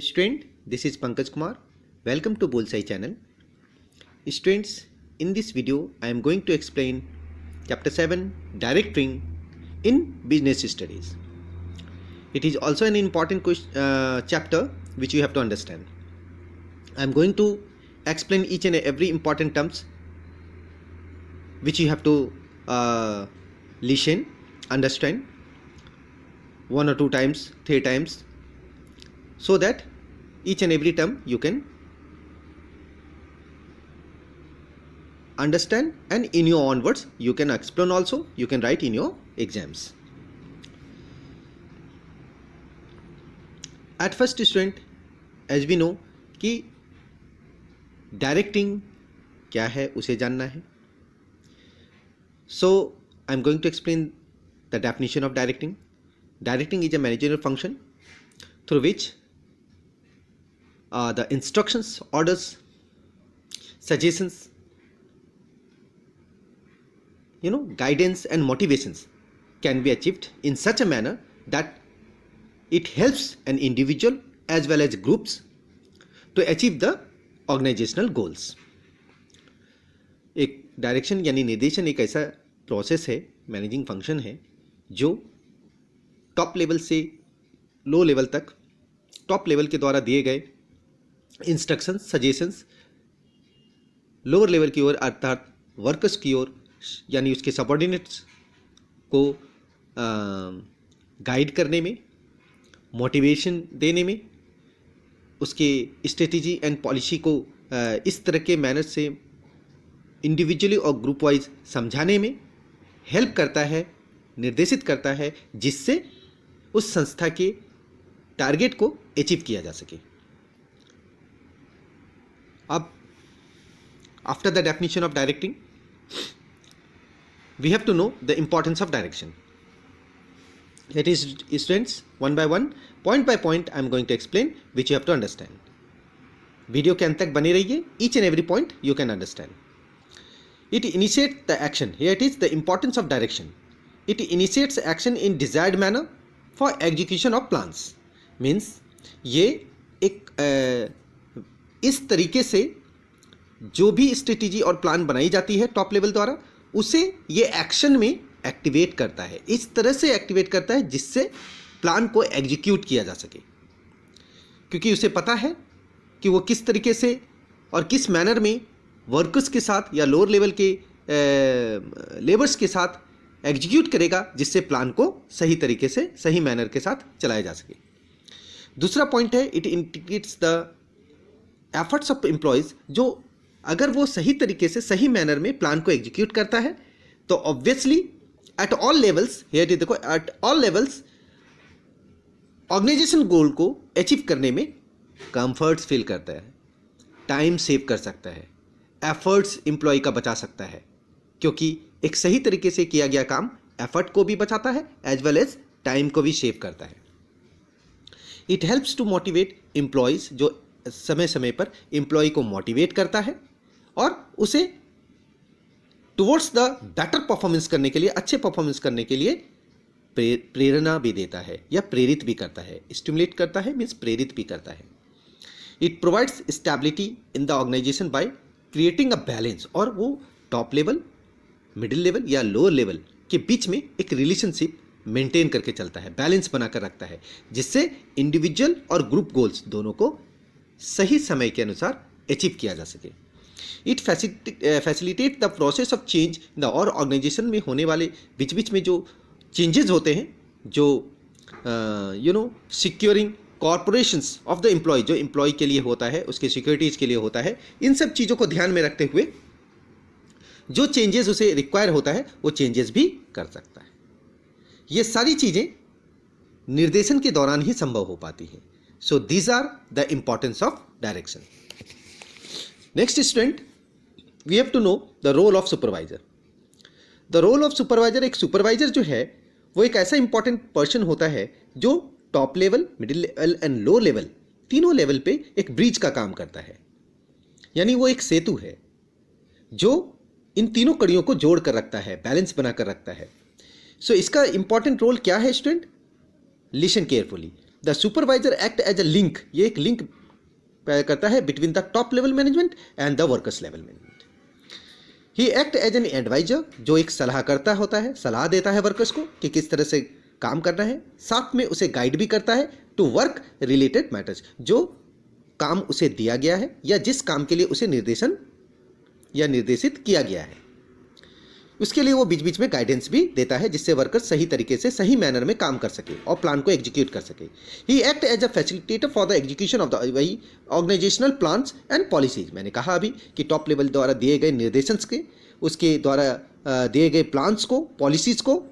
Student, this is Pankaj Kumar. Welcome to Bullseye channel. Students, in this video I am going to explain Chapter 7 Directing in Business Studies. It is also an important chapter which you have to understand. I am going to explain each and every important terms which you have to listen, understand 1 or 2 times, 3 times, so that each and every term you can understand, and in your own words you can explain also, you can write in your exams. At first, student, as we know कि directing क्या है उसे जानना है. So I am going to explain the definition of directing. Directing is a managerial function through which the instructions, orders, suggestions, guidance and motivations can be achieved in such a manner that it helps an individual as well as groups to achieve the organizational goals. एक direction यानी निर्देशन एक ऐसा process है, managing function है, जो top level से low level तक टॉप लेवल के द्वारा दिए गए इंस्ट्रक्शंस, सजेशंस लोअर लेवल की ओर अर्थात वर्कर्स की ओर यानी उसके सबऑर्डिनेट्स को गाइड करने में, मोटिवेशन देने में, उसके स्ट्रेटेजी एंड पॉलिसी को इस तरह के मैनर से इंडिविजुअली और ग्रुप वाइज समझाने में हेल्प करता है, निर्देशित करता है, जिससे उस संस्था के टारगेट को अचीव किया जा सके. अब after the definition of directing we have to know the importance of direction. It is, students, one by one, point by point I am going to explain, which you have to understand. Video के अंत तक बने रहिए. Each and every point you can understand. It initiates the action. Here it is the importance of direction. It initiates action in desired manner for execution of plans. Means ये एक इस तरीके से जो भी स्ट्रेटेजी और प्लान बनाई जाती है टॉप लेवल द्वारा, उसे ये एक्शन में एक्टिवेट करता है. इस तरह से एक्टिवेट करता है जिससे प्लान को एग्जीक्यूट किया जा सके, क्योंकि उसे पता है कि वो किस तरीके से और किस मैनर में वर्कर्स के साथ या लोअर लेवल के लेबर्स के साथ एग्जीक्यूट करेगा, जिससे प्लान को सही तरीके से, सही मैनर के साथ चलाया जा सके. दूसरा पॉइंट है, it integrates the efforts of employees. जो अगर वो सही तरीके से, सही मैनर में प्लान को एग्जीक्यूट करता है, तो obviously at all levels, here देखो, एट ऑल लेवल्स ऑर्गेनाइजेशन गोल को अचीव करने में कंफर्ट्स फील करता है, टाइम सेव कर सकता है, एफर्ट्स एम्प्लॉय का बचा सकता है, क्योंकि एक सही तरीके से किया गया काम एफर्ट को भी बचाता है एज वेल एज टाइम को भी सेव करता है. It helps to motivate employees. जो समय समय पर एम्प्लॉय को मोटिवेट करता है और उसे टुवर्ड्स द बेटर परफॉर्मेंस करने के लिए, अच्छे परफॉर्मेंस करने के लिए प्रेरणा भी देता है या प्रेरित भी करता है. स्टिमुलेट करता है मीन्स प्रेरित भी करता है. It provides stability in the organisation by creating a balance. और वो टॉप लेवल, मिडिल लेवल या लोअर लेवल के बीच में एक रिलेशनशिप मेंटेन करके चलता है, बैलेंस बनाकर रखता है, जिससे इंडिविजुअल और ग्रुप गोल्स दोनों को सही समय के अनुसार अचीव किया जा सके. It facilitate the process of change the, और ऑर्गेनाइजेशन में होने वाले बीच बीच में जो चेंजेस होते हैं, जो securing corporations of the employ, जो एम्प्लॉय के लिए होता है, उसके सिक्योरिटीज़ के लिए होता है, इन सब चीज़ों को ध्यान में रखते हुए जो चेंजेस उसे रिक्वायर होता है वो चेंजेस भी कर सकता है. ये सारी चीज़ें निर्देशन के दौरान ही संभव हो पाती हैं. So these are the importance of direction. Next, student, we have to know the role of supervisor. The role of supervisor, एक supervisor जो है वो एक ऐसा important person होता है जो top level, middle level and low level, तीनों लेवल पे एक ब्रिज का काम करता है. यानी वो एक सेतु है जो इन तीनों कड़ियों को जोड़ कर रखता है, बैलेंस बना कर रखता है. सो इसका इंपॉर्टेंट रोल क्या है student? Listen carefully. The supervisor act as a link, ये एक लिंक करता है between the top level management and the workers level management. He act as an advisor, जो एक सलाहकर्ता होता है, सलाह देता है वर्कर्स को कि किस तरह से काम करना है, साथ में उसे गाइड भी करता है टू वर्क रिलेटेड मैटर्स, जो काम उसे दिया गया है या जिस काम के लिए उसे निर्देशन या निर्देशित किया गया है, उसके लिए वो बीच बीच में गाइडेंस भी देता है, जिससे वर्कर सही तरीके से सही मैनर में काम कर सके और प्लान को एग्जीक्यूट कर सके। He act as a facilitator for the execution of the वही ऑर्गेनाइजेशनल प्लान्स एंड पॉलिसीज। मैंने कहा अभी कि टॉप लेवल द्वारा दिए गए निर्देशन के, उसके द्वारा दिए गए प्लान्स को, पॉलिसीज को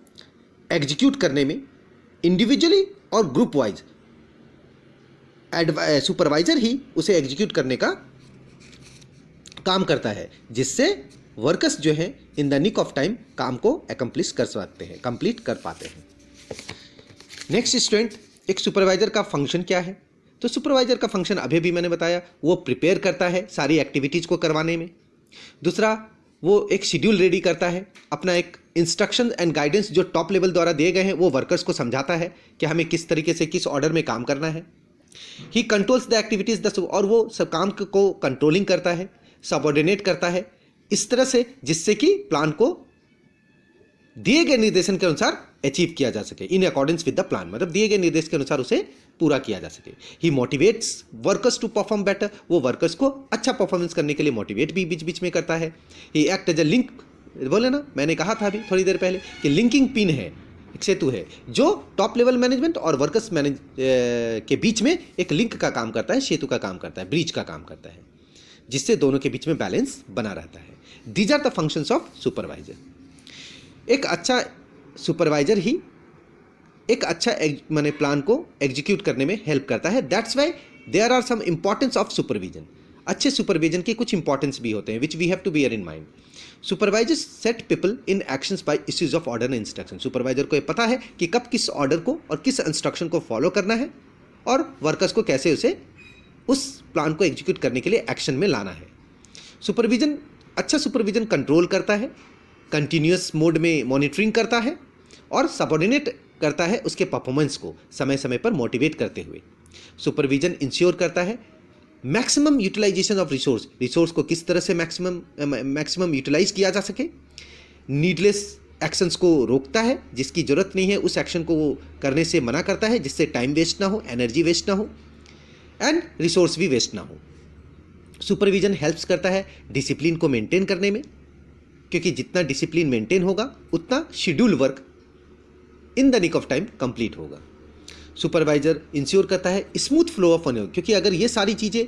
एग्जीक्यूट करने में इंडिविजुअली और ग्रुप वाइज सुपरवाइजर ही उसे एग्जीक्यूट करने का काम करता है, जिससे वर्कर्स जो हैं in the nick of time काम को एकम्प्लिश कर सकते हैं, कंप्लीट कर पाते हैं। नेक्स्ट स्टूडेंट, एक सुपरवाइजर का फंक्शन क्या है? तो सुपरवाइजर का फंक्शन अभी भी मैंने बताया, वो प्रिपेयर करता है सारी एक्टिविटीज़ को करवाने में। दूसरा, वो एक शेड्यूल रेडी करता है, अपना एक इंस्ट्रक्शन एंड गाइडेंस जो टॉप लेवल द्वारा दिए गए हैं वो वर्कर्स को समझाता है कि हमें किस तरीके से किस ऑर्डर में काम करना है। ही कंट्रोल्स द एक्टिविटीज़, और वो सब काम को कंट्रोलिंग करता है, सबऑर्डिनेट करता है इस तरह से जिससे कि प्लान को दिए गए निर्देशन के अनुसार अचीव किया जा सके, in accordance with the plan, मतलब दिए गए निर्देश के अनुसार उसे पूरा किया जा सके। He motivates workers to perform better, वो वर्कर्स को अच्छा परफॉर्मेंस करने के लिए मोटिवेट भी बीच बीच में करता है। ही एक्ट एज अ लिंक, बोले ना, मैंने कहा था अभी थोड़ी देर पहले कि लिंकिंग पिन है, एक सेतु है जो टॉप लेवल मैनेजमेंट और वर्कर्स के बीच में एक लिंक का काम करता है, सेतु का काम करता है, ब्रिज का काम करता है, जिससे दोनों के बीच में बैलेंस बना रहता है। These are the functions of supervisor. एक अच्छा सुपरवाइजर ही एक अच्छा माने प्लान को एग्जीक्यूट करने में हेल्प करता है। That's why there are some importance of supervision. अच्छे सुपरविजन के कुछ इंपॉर्टेंस भी होते हैं which we have to bear in mind. Supervisors set people in actions by issues of order and instruction. Supervisor को ये पता है कि कब किस ऑर्डर को और किस इंस्ट्रक्शन को फॉलो करना है और वर्कर्स को कैसे उसे उस प्लान को एग्जीक्यूट करने के लिए एक्शन में लाना है। सुपरविजन, अच्छा सुपरविजन कंट्रोल करता है, कंटिन्यूअस मोड में मॉनिटरिंग करता है और सबऑर्डिनेट करता है उसके परफॉर्मेंस को समय समय पर मोटिवेट करते हुए। सुपरविजन इंश्योर करता है मैक्सिमम यूटिलाइजेशन ऑफ रिसोर्स को किस तरह से मैक्सिमम यूटिलाइज किया जा सके। नीडलेस एक्शंस को रोकता है, जिसकी जरूरत नहीं है उस एक्शन को वो करने से मना करता है, जिससे टाइम वेस्ट ना हो, एनर्जी वेस्ट ना हो एंड रिसोर्स भी वेस्ट ना हो। सुपरविजन हेल्प्स करता है डिसिप्लिन को मेंटेन करने में, क्योंकि जितना डिसिप्लिन मेंटेन होगा उतना schedule work in the nick of time complete होगा। सुपरवाइजर इंश्योर करता है स्मूथ फ्लो ऑफ मनी, क्योंकि अगर ये सारी चीज़ें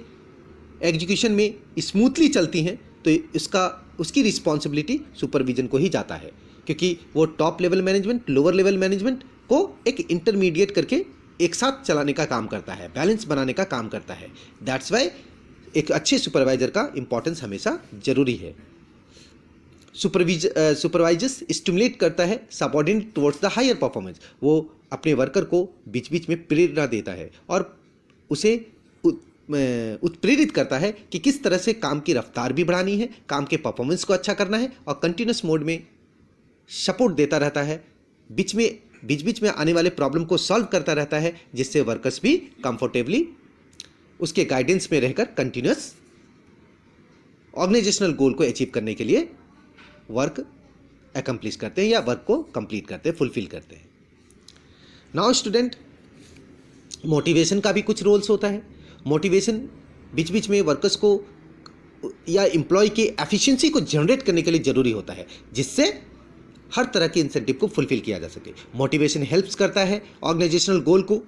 एग्जीक्यूशन में स्मूथली चलती हैं तो उसकी रिस्पॉन्सिबिलिटी सुपरविजन को ही जाता है, क्योंकि वो top level management, lower level management को एक इंटरमीडिएट करके एक साथ चलाने का काम करता है, बैलेंस बनाने का काम करता है। दैट्स वाई एक अच्छे सुपरवाइजर का इंपॉर्टेंस हमेशा जरूरी है। सुपरवाइजर्स स्टिमुलेट करता है subordinate towards the higher performance. वो अपने वर्कर को बीच बीच में प्रेरणा देता है और उसे उत्प्रेरित करता है कि किस तरह से काम की रफ्तार भी बढ़ानी है, काम के परफॉर्मेंस को अच्छा करना है और कंटिन्यूस मोड में सपोर्ट देता रहता है, बीच बीच में आने वाले प्रॉब्लम को सॉल्व करता रहता है, जिससे वर्कर्स भी कंफर्टेबली उसके गाइडेंस में रहकर कंटिन्यूस ऑर्गेनाइजेशनल गोल को अचीव करने के लिए वर्क एकम्प्लिश करते हैं या वर्क को कंप्लीट करते हैं, फुलफिल करते हैं। नाउ स्टूडेंट, मोटिवेशन का भी कुछ रोल्स होता है। मोटिवेशन बीच बीच में वर्कर्स को या एम्प्लॉय की एफिशिएंसी को जनरेट करने के लिए ज़रूरी होता है, जिससे हर तरह के इंसेंटिव को फुलफिल किया जा सके। मोटिवेशन हेल्प्स करता है ऑर्गेनाइजेशनल गोल को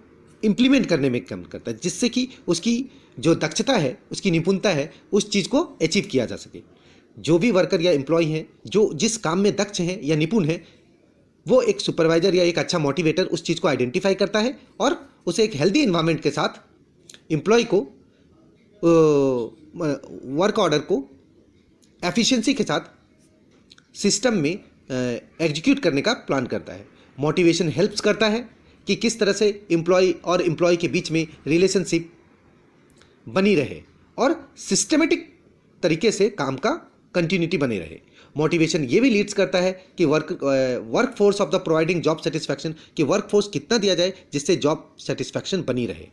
इम्प्लीमेंट करने में काम करता है, जिससे कि उसकी जो दक्षता है, उसकी निपुणता है, उस चीज़ को अचीव किया जा सके। जो भी वर्कर या एम्प्लॉय हैं जो जिस काम में दक्ष हैं या निपुण हैं, वो एक सुपरवाइजर या एक अच्छा मोटिवेटर उस चीज़ को आइडेंटिफाई करता है और उसे एक हेल्दी एनवायरनमेंट के साथ एम्प्लॉय को वर्क ऑर्डर को एफिशिएंसी के साथ सिस्टम में एग्जीक्यूट करने का प्लान करता है। मोटिवेशन हेल्प्स करता है कि किस तरह से एम्प्लॉय और एम्प्लॉय के बीच में रिलेशनशिप बनी रहे और सिस्टमेटिक तरीके से काम का कंटिन्यूटी बनी रहे। मोटिवेशन ये भी लीड्स करता है कि work force of the providing job satisfaction, कि वर्क फोर्स कितना दिया जाए जिससे जॉब सेटिस्फैक्शन बनी रहे,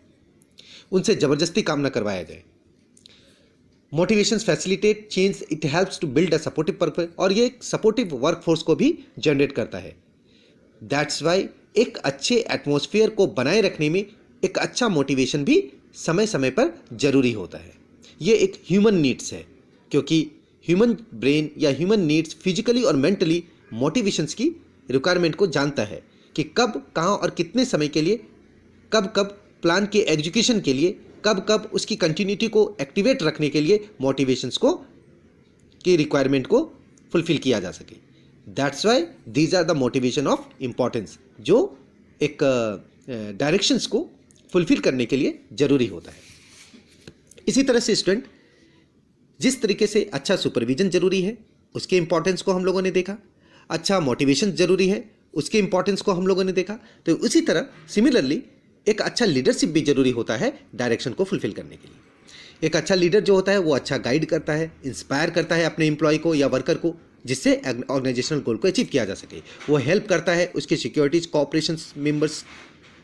उनसे ज़बरदस्ती काम ना करवाया जाए। Motivation facilitate change, it helps to build a supportive purpose, और ये सपोर्टिव वर्क फोर्स को भी जनरेट करता है। दैट्स वाई एक अच्छे एटमॉस्फेयर को बनाए रखने में एक अच्छा मोटिवेशन भी समय समय पर जरूरी होता है। ये एक ह्यूमन नीड्स है, क्योंकि ह्यूमन ब्रेन या ह्यूमन नीड्स फिजिकली और मेंटली मोटिवेशंस की रिक्वायरमेंट को जानता है कि कब, कहाँ और कितने समय के लिए, कब कब प्लान के एग्जीक्यूशन के लिए, कब कब उसकी कंटिन्यूटी को एक्टिवेट रखने के लिए मोटिवेशंस को की रिक्वायरमेंट को फुलफिल किया जा सके। That's why these are the motivation of importance, जो एक डायरेक्शंस को फुलफिल करने के लिए जरूरी होता है। इसी तरह से स्टूडेंट, जिस तरीके से अच्छा सुपरविजन जरूरी है उसके इंपॉर्टेंस को हम लोगों ने देखा, अच्छा मोटिवेशन जरूरी है उसके इंपॉर्टेंस को हम लोगों ने देखा, तो उसी तरह सिमिलरली एक अच्छा लीडरशिप भी जरूरी होता है डायरेक्शन को फुलफिल करने के लिए। एक अच्छा लीडर जो होता है वो अच्छा गाइड करता है, इंस्पायर करता है अपने एम्प्लॉय को या वर्कर को, जिससे ऑर्गेनाइजेशनल गोल को अचीव किया जा सके। वो हेल्प करता है उसके securities cooperation members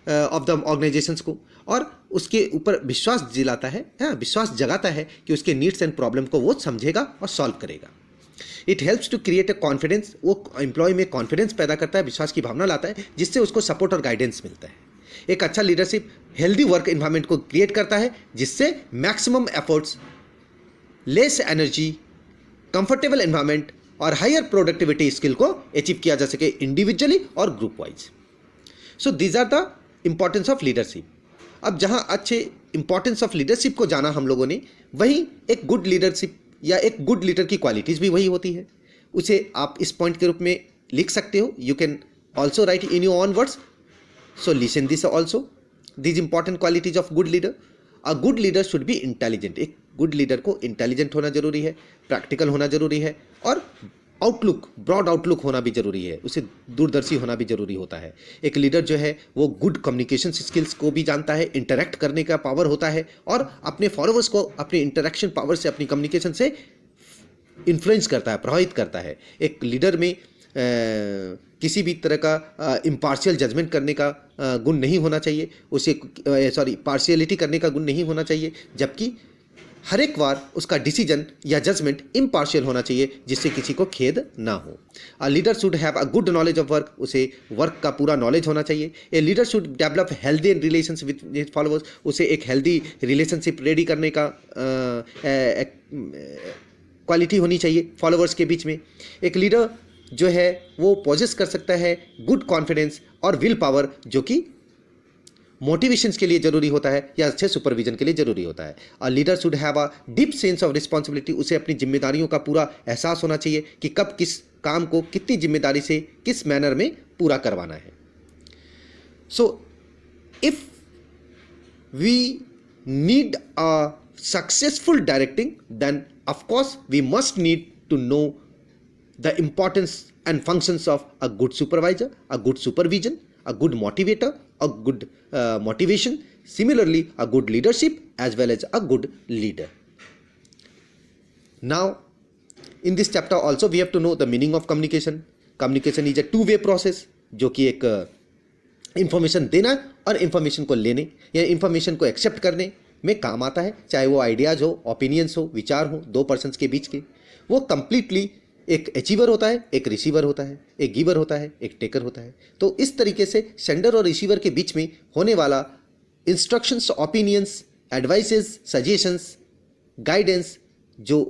of the organisations को, और उसके ऊपर विश्वास दिलाता है, विश्वास जगाता है कि उसके नीड्स एंड प्रॉब्लम को वो समझेगा और सॉल्व करेगा। It helps to create a confidence, वो एम्प्लॉय में कॉन्फिडेंस पैदा करता है, विश्वास की भावना लाता है, जिससे उसको सपोर्ट और गाइडेंस मिलता है। एक अच्छा लीडरशिप हेल्दी वर्क एनवायरनमेंट को क्रिएट करता है, जिससे maximum efforts, less energy, comfortable environment और हायर प्रोडक्टिविटी स्किल को अचीव किया जा सके इंडिविजुअली और group wise. So these are the importance of leadership. अब जहां अच्छे इंपॉर्टेंस ऑफ लीडरशिप को जाना हम लोगों ने, वहीं एक गुड लीडरशिप या एक गुड लीडर की क्वालिटीज़ भी वही होती है। उसे आप इस पॉइंट के रूप में लिख सकते हो। You can also right in your own words, so listen this also, these important qualities of good leader. A good leader should be intelligent, एक गुड लीडर को इंटेलिजेंट होना जरूरी है, प्रैक्टिकल होना जरूरी है, और आउटलुक, ब्रॉड आउटलुक होना भी जरूरी है, उसे दूरदर्शी होना भी जरूरी होता है। एक लीडर जो है वो गुड कम्युनिकेशन स्किल्स को भी जानता है, इंटरेक्ट करने का पावर होता है, और अपने फॉलोअर्स को अपने इंटरेक्शन पावर से, अपनी कम्युनिकेशन से इन्फ्लुएंस करता है, प्रभावित करता है। एक लीडर में किसी भी तरह का इम्पार्शियल जजमेंट करने का गुण नहीं होना चाहिए, उसे पार्शियलिटी करने का गुण नहीं होना चाहिए, जबकि हर एक बार उसका डिसीजन या जजमेंट इम्पार्शियल होना चाहिए, जिससे किसी को खेद ना हो। A leader should have a good knowledge of work, उसे वर्क का पूरा नॉलेज होना चाहिए। A leader should develop healthy relationship with his followers, उसे एक हेल्दी रिलेशनशिप रेडी करने का क्वालिटी होनी चाहिए फॉलोअर्स के बीच में। एक लीडर जो है वो पोजेस कर सकता है गुड कॉन्फिडेंस और विल पावर, जो कि मोटिवेशंस के लिए जरूरी होता है या अच्छे सुपरविजन के लिए जरूरी होता है। A leader should have a deep sense of responsibility, उसे अपनी जिम्मेदारियों का पूरा एहसास होना चाहिए कि कब किस काम को कितनी जिम्मेदारी से किस मैनर में पूरा करवाना है। So if we need a successful directing, then of course we must need to know the importance and functions of a good supervisor, a good supervision, a good motivator, a good motivation, similarly a good leadership as well as a good leader. Now in this chapter also we have to know the meaning of communication. Communication is a two-way process, जो कि एक information देना और information को लेने या information को accept करने में काम आता है, चाहे वो आइडियाज़ हो, ओपिनियंस हो, विचार हो, दो पर्सन्स के बीच के। वो कंप्लीटली एक अचीवर होता है, एक रिसीवर होता है, एक गिवर होता है, एक टेकर होता है। तो इस तरीके से सेंडर और रिसीवर के बीच में होने वाला instructions, opinions, advices, suggestions, guidance जो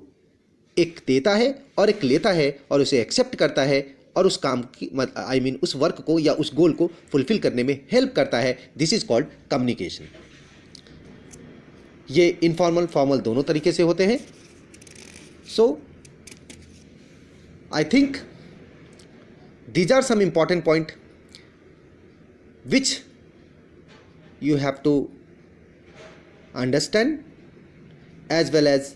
एक देता है और एक लेता है और उसे एक्सेप्ट करता है और उस काम की उस वर्क को या उस गोल को फुलफिल करने में हेल्प करता है, दिस इज कॉल्ड कम्युनिकेशन। ये इनफॉर्मल फॉर्मल दोनों तरीके से होते हैं। सो I think these are some important points which you have to understand, as well as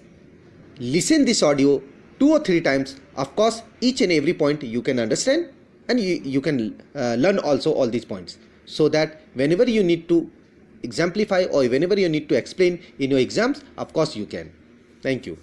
listen this audio 2 or 3 times. Of course, each and every point you can understand, and you can learn also all these points, so that whenever you need to exemplify or whenever you need to explain in your exams, of course you can. Thank you.